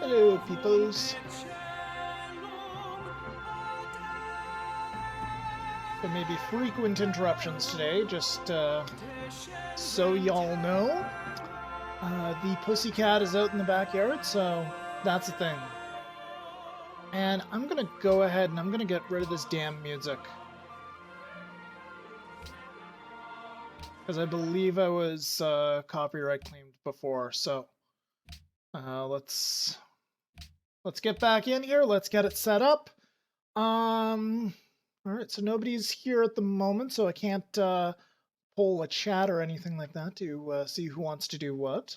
Hello, peoples. There may be frequent interruptions today, just so y'all know. The pussycat is out in the backyard, so that's a thing. And I'm gonna go ahead and I'm gonna get rid of this damn music. Because I believe I was copyright claimed before, so let's get back in here, let's get it set up. Alright, so nobody's here at the moment, so I can't poll a chat or anything like that to see who wants to do what.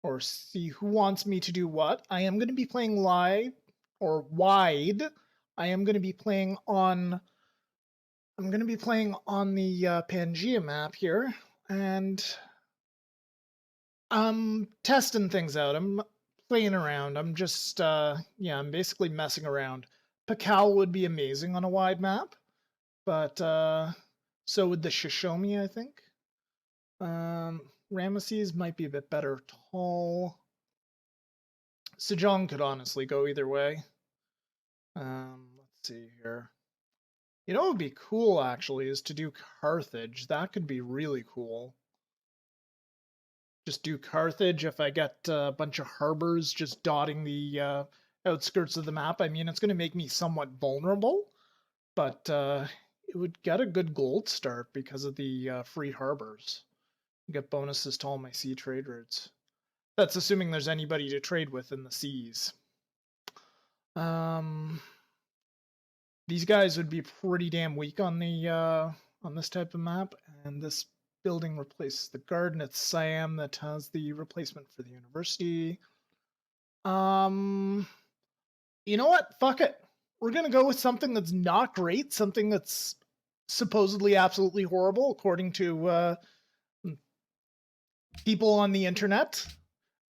Or see who wants me to do what. I am going to be playing live, or wide. I am going to be playing on... I'm going to be playing on the Pangea map here, and I'm testing things out. I'm playing around. I'm just, yeah, I'm basically messing around. Pakal would be amazing on a wide map, but so would the Shoshone, I think. Ramesses might be a bit better tall. Sejong could honestly go either way. Let's see here. You know what would be cool, actually, is to do Carthage. That could be really cool. Just do Carthage if I get a bunch of harbors just dotting the outskirts of the map. I mean, it's going to make me somewhat vulnerable, but it would get a good gold start because of the free harbors. Get bonuses to all my sea trade routes. That's assuming there's anybody to trade with in the seas. These guys would be pretty damn weak on the on this type of map, and this building replaces the garden. It's Siam that has the replacement for the university. You know what? Fuck it. We're gonna go with something that's not great, something that's supposedly absolutely horrible, according to people on the internet.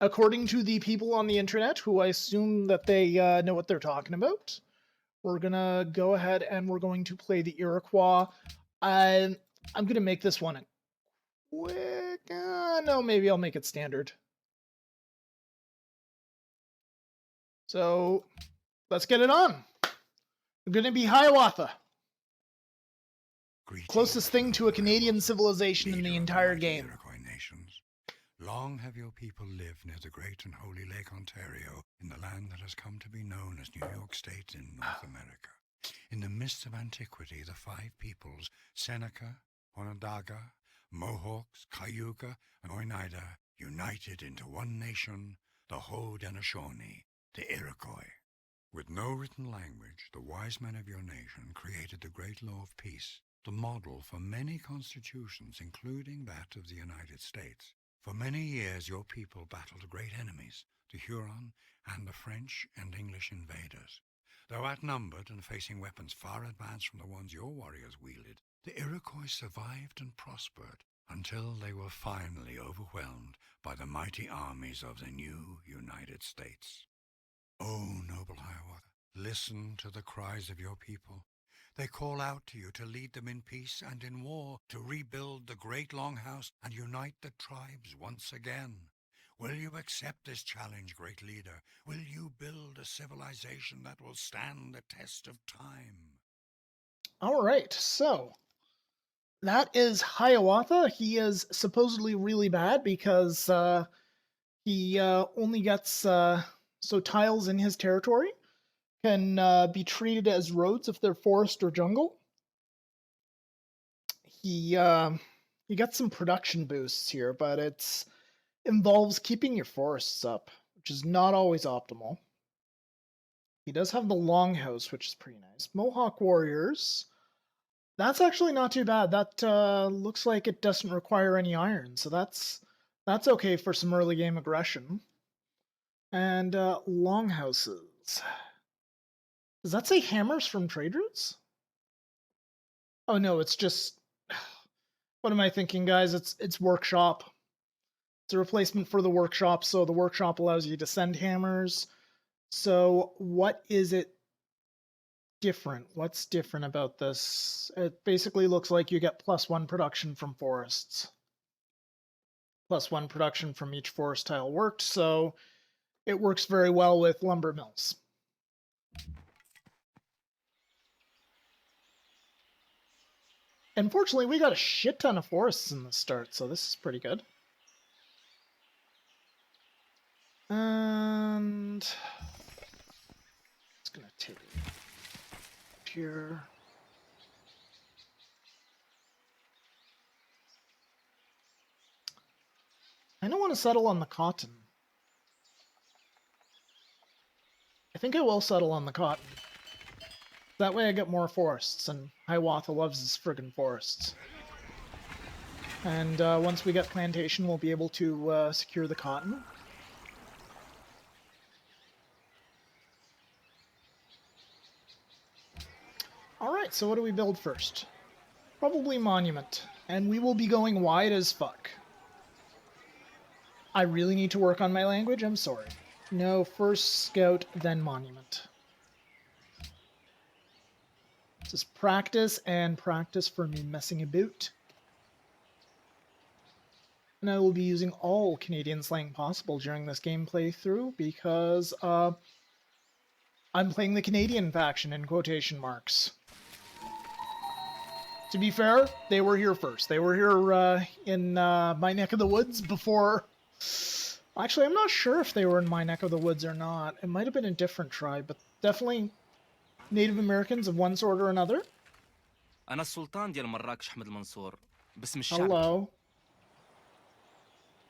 According to the people on the internet, who I assume that they know what they're talking about, we're gonna go ahead and we're going to play the Iroquois. I'm gonna make this one a quick... no, maybe I'll make it standard. So, let's get it on. I'm gonna be Hiawatha. Closest thing to a Canadian civilization in the entire game. Iroquois nations. Long have your people lived near the great and holy Lake Ontario, in the land that has come to be known as New York State in North America. In the midst of antiquity, the five peoples, Seneca, Onondaga, Mohawks, Cayuga, and Oneida, united into one nation, the Haudenosaunee, the Iroquois. With no written language, the wise men of your nation created the great law of peace, the model for many constitutions, including that of the United States. For many years your people battled great enemies, the Huron and the French and English invaders. Though outnumbered and facing weapons far advanced from the ones your warriors wielded, the Iroquois survived and prospered until they were finally overwhelmed by the mighty armies of the new United States. O noble Hiawatha, listen to the cries of your people. They call out to you to lead them in peace and in war, to rebuild the great longhouse and unite the tribes once again. Will you accept this challenge, great leader? Will you build a civilization that will stand the test of time? All right, so that is Hiawatha. He is supposedly really bad because he only gets so tiles in his territory can be treated as roads if they're forest or jungle. He gets some production boosts here, but it involves keeping your forests up, which is not always optimal. He does have the Longhouse, which is pretty nice. Mohawk Warriors. That's actually not too bad. That looks like it doesn't require any iron, so that's okay for some early game aggression. And Longhouses. Does that say hammers from trade routes? Oh no, it's just... What am I thinking, guys? It's workshop. It's a replacement for the workshop, so the workshop allows you to send hammers. So what is it different? What's different about this? It basically looks like you get +1 production from forests. +1 production from each forest tile worked, so it works very well with lumber mills. Unfortunately, we got a shit ton of forests in the start, so this is pretty good. And it's gonna take here. I don't want to settle on the cotton. I think I will settle on the cotton. That way I get more forests, and Hiawatha loves his friggin' forests. And once we get plantation, we'll be able to secure the cotton. Alright, so what do we build first? Probably monument. And we will be going wide as fuck. I really need to work on my language, I'm sorry. No, first scout, then monument. This is practice, and practice for me messing about. And I will be using all Canadian slang possible during this game playthrough, because I'm playing the Canadian faction in quotation marks. To be fair, they were here first. They were here in my neck of the woods before... Actually, I'm not sure if they were in my neck of the woods or not. It might have been a different tribe, but definitely Native Americans of one sort or another. أنا السلطان ديال مراكش حمد المنصور باسم الشعب. Hello.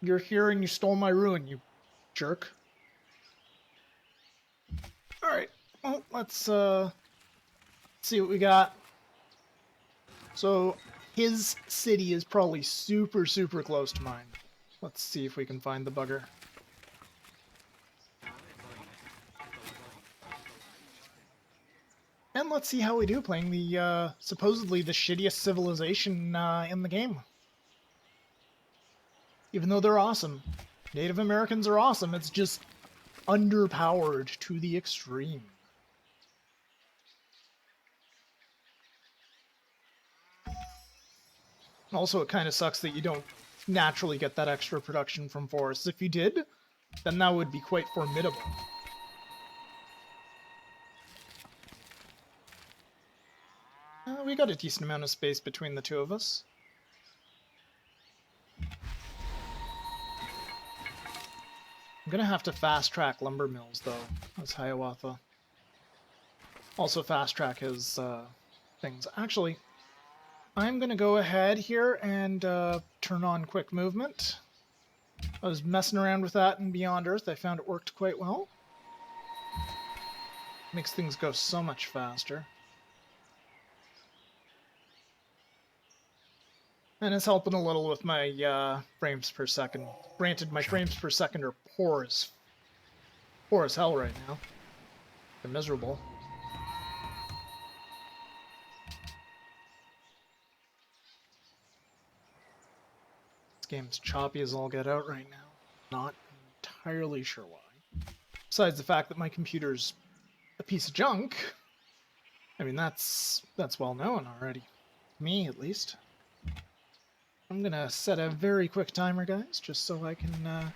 You're here and you stole my ruin, you jerk. Alright, well, let's see what we got. So, his city is probably super, super close to mine. Let's see if we can find the bugger. And let's see how we do playing the, supposedly the shittiest civilization in the game. Even though they're awesome. Native Americans are awesome, it's just underpowered to the extreme. Also, it kind of sucks that you don't naturally get that extra production from forests. If you did, then that would be quite formidable. We got a decent amount of space between the two of us. I'm gonna have to fast track lumber mills though, as Hiawatha. Also fast track his things. Actually, I'm gonna go ahead here and turn on quick movement. I was messing around with that in Beyond Earth. I found it worked quite well. Makes things go so much faster. And it's helping a little with my frames per second. Granted, my frames per second are poor as hell right now. They're miserable. This game's choppy as all get out right now. Not entirely sure why. Besides the fact that my computer's a piece of junk. I mean, that's well known already. Me, at least. I'm gonna set a very quick timer, guys, just so I can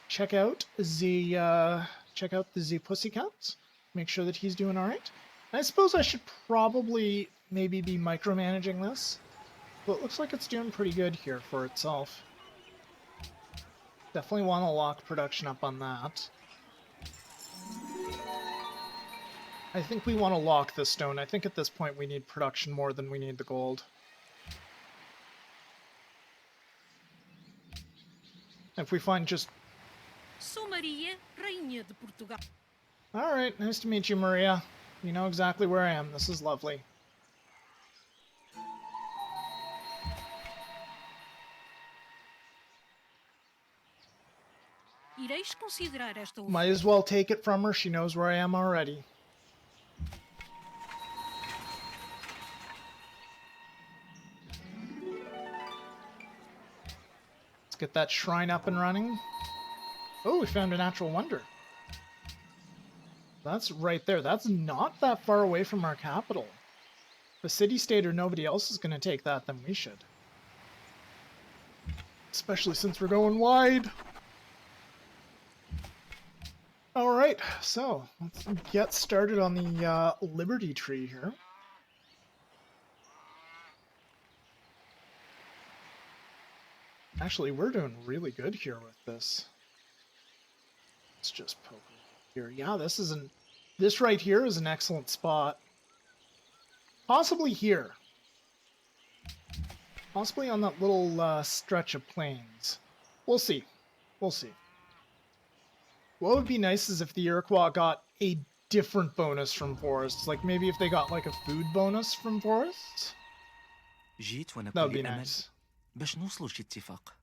check out the Pussycat. Make sure that he's doing all right. I suppose I should probably maybe be micromanaging this, but it looks like it's doing pretty good here for itself. Definitely want to lock production up on that. I think we want to lock the stone. I think at this point we need production more than we need the gold. If we find just... Sou Maria, Rainha de Portugal. Alright, nice to meet you, Maria. You know exactly where I am. This is lovely. Ireis considerar esta Might as well take it from her. She knows where I am already. Let's get that shrine up and running. Oh, we found a natural wonder. That's right there. That's not that far away from our capital. If a city-state or nobody else is going to take that, then we should. Especially since we're going wide. Alright, so let's get started on the Liberty Tree here. Actually, we're doing really good here with this. Let's just poke here. Yeah, this right here is an excellent spot. Possibly here. Possibly on that little stretch of plains. We'll see. We'll see. What would be nice is if the Iroquois got a different bonus from forests. Like maybe if they got like a food bonus from forests. That would be nice. باش نوصلوا لشي اتفاق.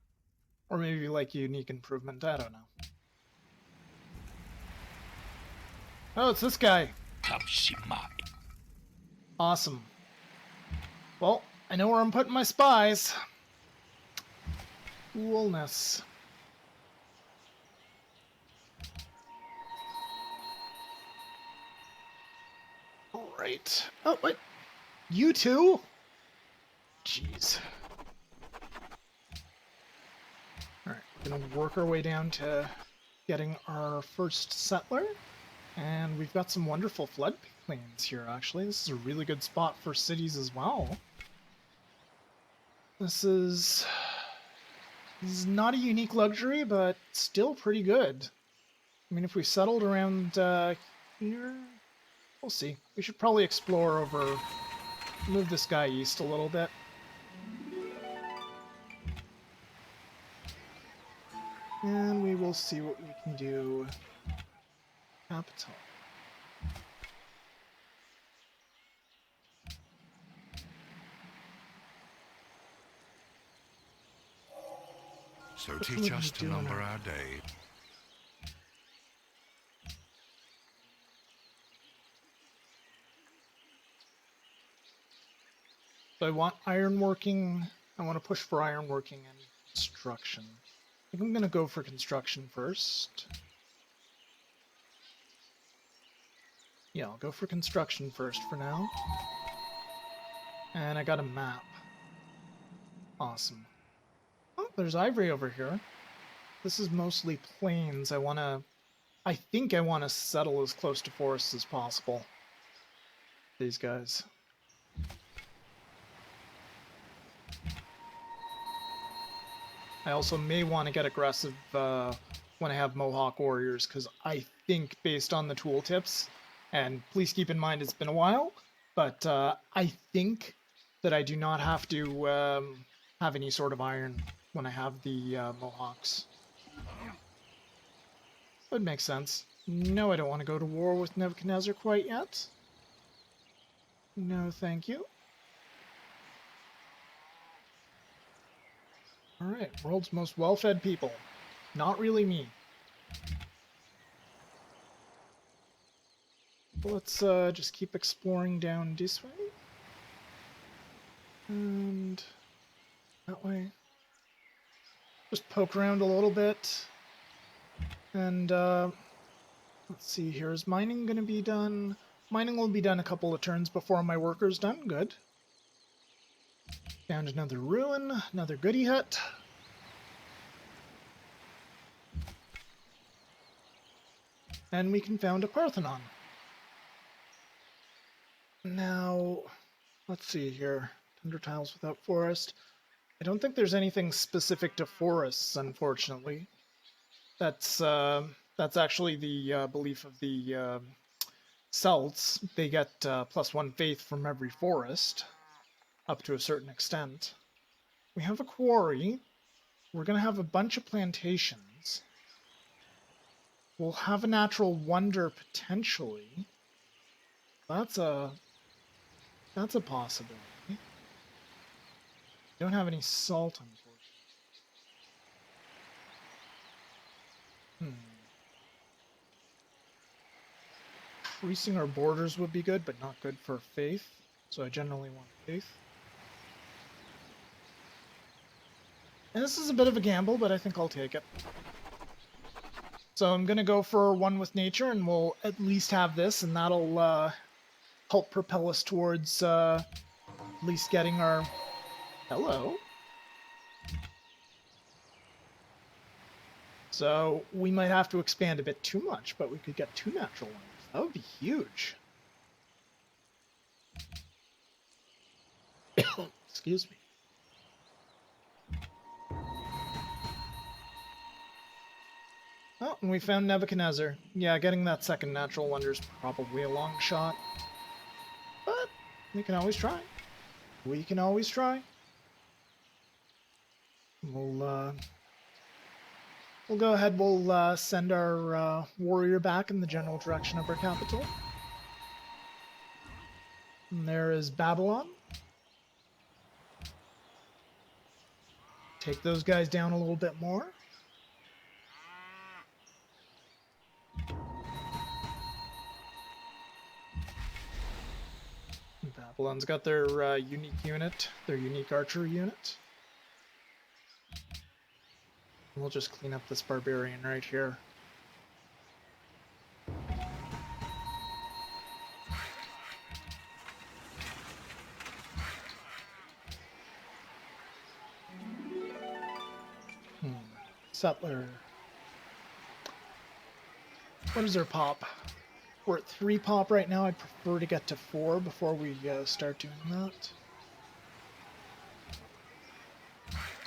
Or maybe like unique improvement. I don't know. Oh, it's this guy. Awesome. Well, I know where I'm putting my spies. Coolness. Alright. Oh, wait. You too? Jeez. Alright, we're gonna work our way down to getting our first settler. And we've got some wonderful floodplains here, actually. This is a really good spot for cities as well. This is not a unique luxury, but still pretty good. I mean, if we settled around here, we'll see. We should probably explore over, move this guy east a little bit. And we will see what we can do. Capital. So teach us to number our days. So I want ironworking. I want to push for ironworking and construction. I think I'm going to go for construction first. Yeah, I'll go for construction first for now. And I got a map. Awesome. Oh, there's ivory over here. This is mostly plains. I think I want to settle as close to forests as possible. These guys. I also may want to get aggressive when I have Mohawk warriors, because I think based on the tooltips, and please keep in mind it's been a while, but I think that I do not have to have any sort of iron when I have the Mohawks. Would make sense. No, I don't want to go to war with Nebuchadnezzar quite yet. No, thank you. Alright, world's most well-fed people. Not really me. Let's just keep exploring down this way. And that way. Just poke around a little bit. And let's see here. Is mining going to be done? Mining will be done a couple of turns before my worker's done. Good. Found another ruin, another goody hut. And we can found a Parthenon. Now, let's see here. Tundra tiles without forest. I don't think there's anything specific to forests, unfortunately. That's actually the belief of the Celts. They get +1 faith from every forest, up to a certain extent. We have a quarry. We're going to have a bunch of plantations. we'll have a natural wonder potentially. That's a possibility. Don't have any salt, unfortunately. Increasing our borders would be good, but not good for faith. So I generally want faith. And this is a bit of a gamble, but I think I'll take it. So I'm going to go for one with nature, and we'll at least have this, and that'll help propel us towards at least getting our... Hello? So we might have to expand a bit too much, but we could get 2 natural ones. That would be huge. Excuse me. Oh, and we found Nebuchadnezzar. Yeah, getting that second natural wonder is probably a long shot. But we can always try. We can always try. We'll go ahead, we'll send our warrior back in the general direction of our capital. And there is Babylon. Take those guys down a little bit more. Babylon's got their unique unit, their unique archer unit. We'll just clean up this barbarian right here. Settler. What is our pop? We're at 3 pop right now. I'd prefer to get to 4 before we start doing that.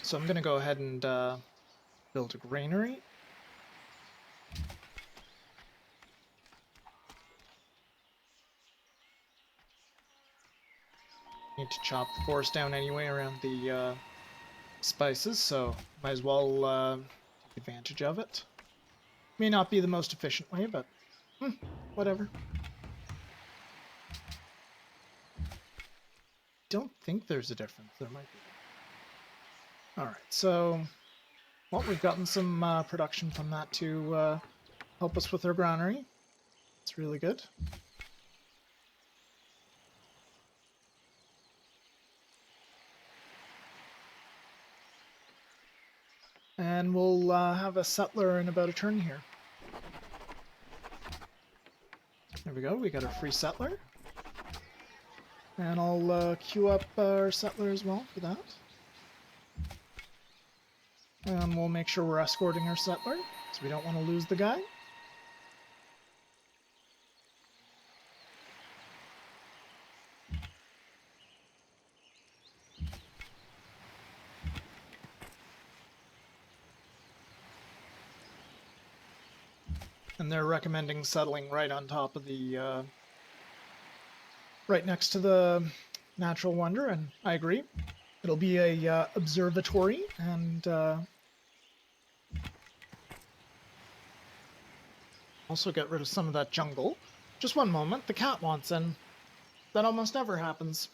So I'm going to go ahead and build a granary. Need to chop the forest down anyway around the spices, so might as well take advantage of it. May not be the most efficient way, but whatever. Don't think there's a difference. There might be. Alright, so well, we've gotten some production from that to help us with our granary. It's really good. And we'll have a settler in about a turn here. There we go, we got our free settler. And I'll queue up our settler as well for that. And we'll make sure we're escorting our settler, because we don't want to lose the guy. And they're recommending settling right on top of the, right next to the natural wonder, and I agree. It'll be a observatory, and also get rid of some of that jungle. Just one moment, the cat wants in. That almost never happens.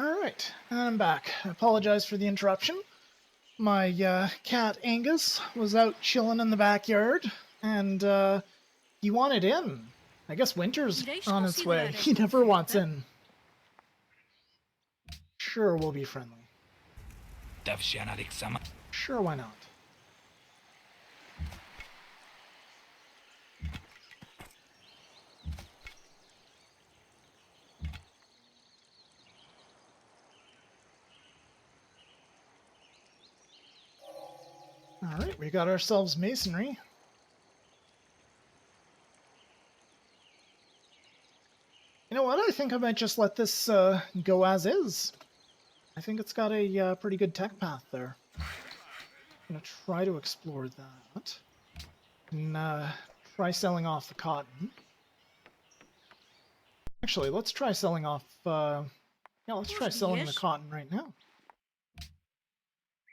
Alright, and I'm back. I apologize for the interruption. My cat Angus was out chilling in the backyard, and he wanted in. I guess winter's on its way. He never wants in. Sure, we'll be friendly. Sure, why not? Alright, we got ourselves masonry. You know what? I think I might just let this go as is. I think it's got a pretty good tech path there. I'm gonna try to explore that. And try selling off the cotton. Actually, let's try selling off... yeah, let's try selling the cotton right now.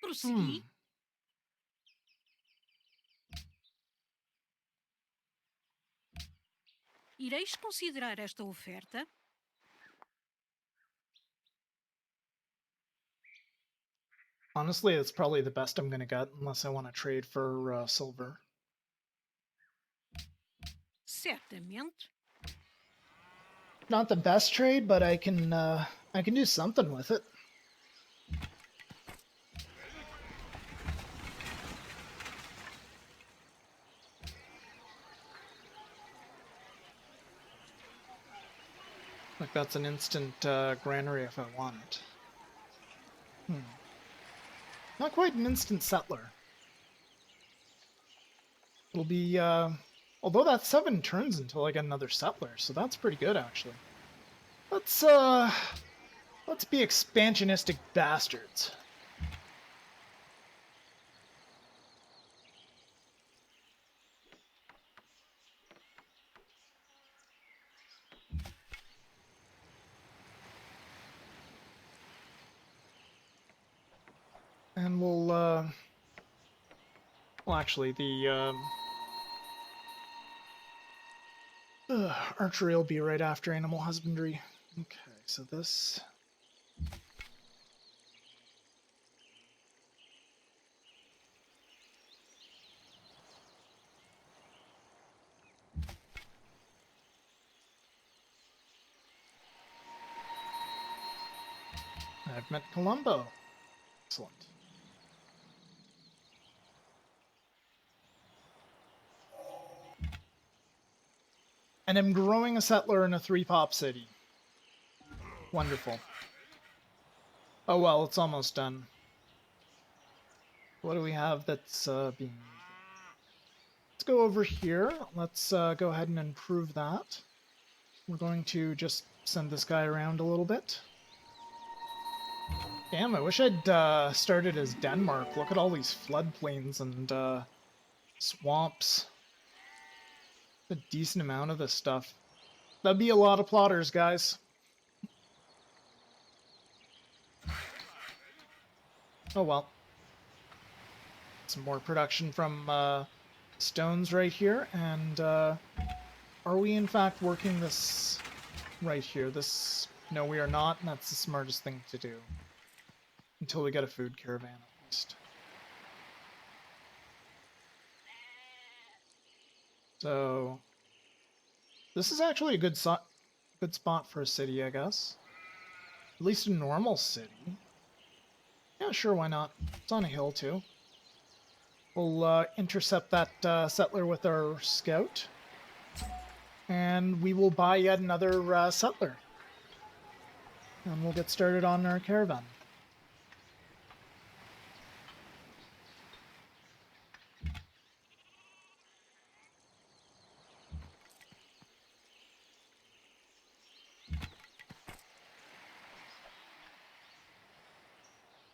Prossegui. Ireis considerar esta oferta? Honestly, it's probably the best I'm gonna get, unless I want to trade for silver. Certamente. Not the best trade, but I can do something with it. Like that's an instant granary if I want it. Not quite an instant settler. It'll be although that's 7 turns until I get another settler, so that's pretty good actually. Let's be expansionistic bastards. And we'll well actually the archery will be right after animal husbandry. Okay, so this... I've met Columbo. Excellent. And I'm growing a settler in a 3-pop city. Wonderful. Oh well, it's almost done. What do we have that's being... Let's go over here. Let's go ahead and improve that. We're going to just send this guy around a little bit. Damn, I wish I'd started as Denmark. Look at all these floodplains and swamps. A decent amount of this stuff. That'd be a lot of plotters, guys. Oh well. Some more production from stones right here, and are we in fact working this right here? This... No, we are not, and that's the smartest thing to do. Until we get a food caravan, at least. So... This is actually a good spot for a city, I guess. At least a normal city. Yeah, sure, why not? It's on a hill, too. We'll intercept that settler with our scout. And we will buy yet another settler. And we'll get started on our caravan.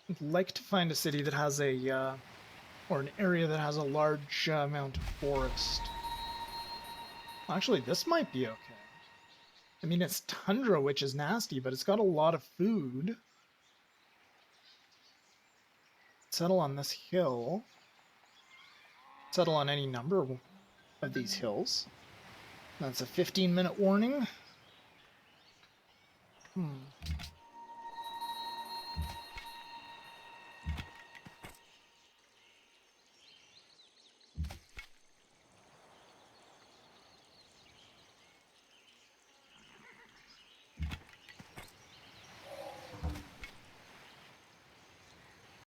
I'd like to find a city that has a, or an area that has a large amount of forest. Actually, this might be okay. I mean, it's tundra, which is nasty, but it's got a lot of food. Settle on this hill. Settle on any number of these hills. That's a 15-minute warning.